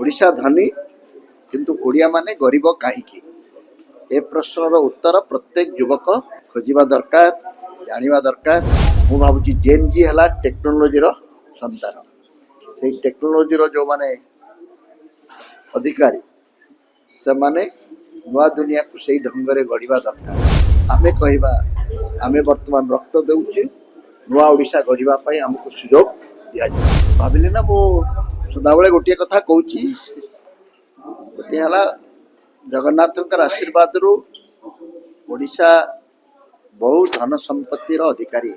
ओडिशा धनी किंतु ओडिया माने गरीब कहीं ए प्रश्नर उत्तर प्रत्येक युवक खोजा दरकार जाना दरकार। मु भावुची जेन जी है टेक्नोलोजी संतान से टेक्नोलोजी जो माने अधिकारी से माने नुआ दुनिया को सही ढंग से गढ़ा दरकार। आमे कहवा आमे वर्तमान रक्त देउचे नुआ ओडिशा गढ़ाई आमको सुजोग दि भाविली ना मु सदाबले गोटे कथा कहूँ गोटे है जगन्नाथ आशीर्वाद रु ओडिशा बहु धन संपत्तिर अधिकारी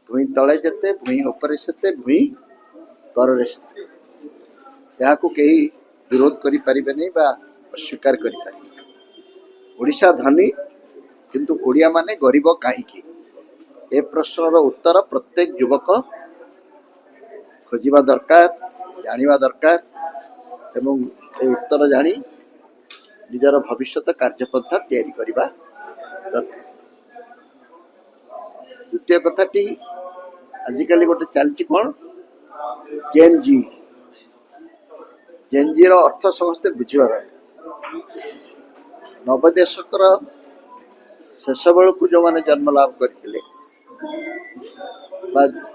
भूई तले जेते भूई उपरे सेते भूई कर कहीं विरोध करि परिबे नहीं बा अस्वीकार करि परिबे। ओडिशा धनी किंतु ओडिया माने गरीब कहीं ए प्रश्नर उत्तर प्रत्येक युवक खोजा दरकार जाना दरकार एवं ए उत्तर जानी निजर भविष्य कार्यपंथा तैयारी करबा दरकार। द्वितीय कथाटी आजिकल गोटे चलती कौन जेनजी अर्थ समस्ते बुझीबार नवदेशकर शेष बेलू जो मैंने जन्म लाभ करते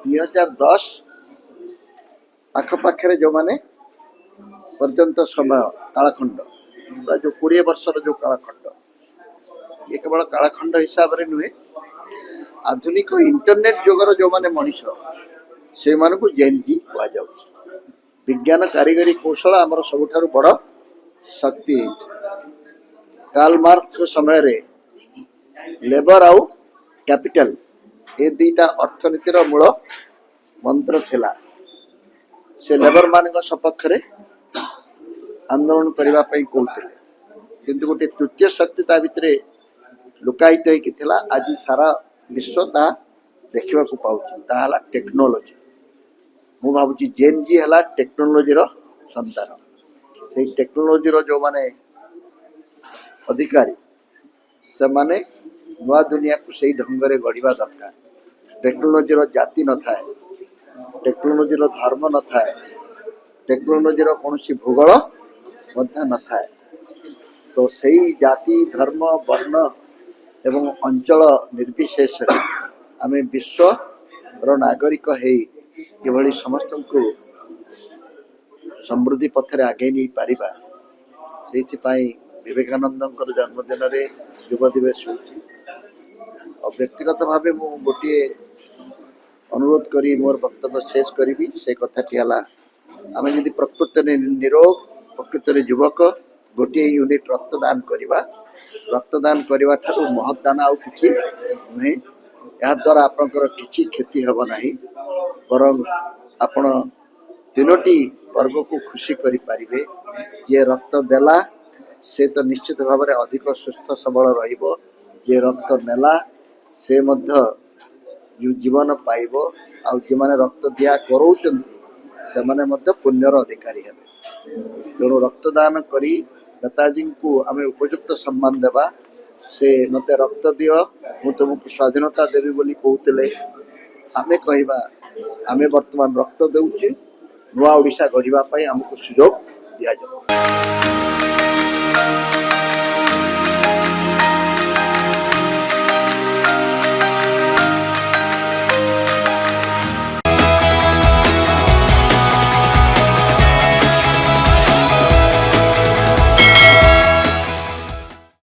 2010 आखपाखे जो मैंने पर्यंत समय कालखंड जो 20 वर्षर जो कालखंड ये केवल कालखंड हिसाब से नुहे आधुनिक इंटरनेट जुगर जो माने मनीष से मानक जेनजी कह विज्ञान कारीगरी कौशल आमर सबुठारु बड़ शक्ति। कार्ल मार्क्स समय रे लेबर आउ कैपिटल ए दुईटा अर्थनीतिर मूल मंत्र थिला। से लेबर मान सपक्ष आंदोलन करने कहते किंतु गोटे तृतीय शक्ति ता भितर लुकायित होता आज सारा विश्व ता देखा पाला टेक्नोलोजी। मु भावुची जेन जी है टेक्नोलोजी संतान से टेक्नोलोजी जो माने अधिकारी से माने नुआ दुनिया को सही ढंग से गढ़ा दरकार। टेक्नोलोजी जाति न थाए टेक्नोलोजी धर्म न थाए टेक्नोलोजी कौन भूगोल न थाए तो सही जाति धर्म वर्ण एवं अंचल निर्विशेष आम विश्व नागरिक है समस्त को समृद्धि पथरे आगे नहीं पारिबा से विवेकानंद जन्मदिन रे युव दिवस और व्यक्तिगत भाव मु गोटे अनुरोध करी मोर वक्तव्य शेष करी से कथाटी है आम जदि प्रकृत निरोग प्रकृत युवक गोटे यूनिट रक्तदान करवा रक्तदान करने ठारू महत्दान आउ कि नुहे या द्वारा आपंकर किसी क्षति हेब नहीं बरं आपण तीनोटी पर्व को खुशी करि पारिबे। जे रक्त देला से तो निश्चित भाव में अधिक सुस्थ सबल रहिबो जे रक्त नेला से मध्य जीवन पाइबो आउ जे माने रक्त दिया करौचंती से माने मध्य पुण्यर अधिकारी हेबे। तेणु रक्तदान करी नेताजी को आम उपयुक्त सम्मान देवा से मते रक्त दियो मु तुमको स्वाधीनता देवी बोली कहते आमे कहवा आमे वर्तमान रक्त देउचे नुआ ओडिशा गढ़ाई आमको सुजोग दि।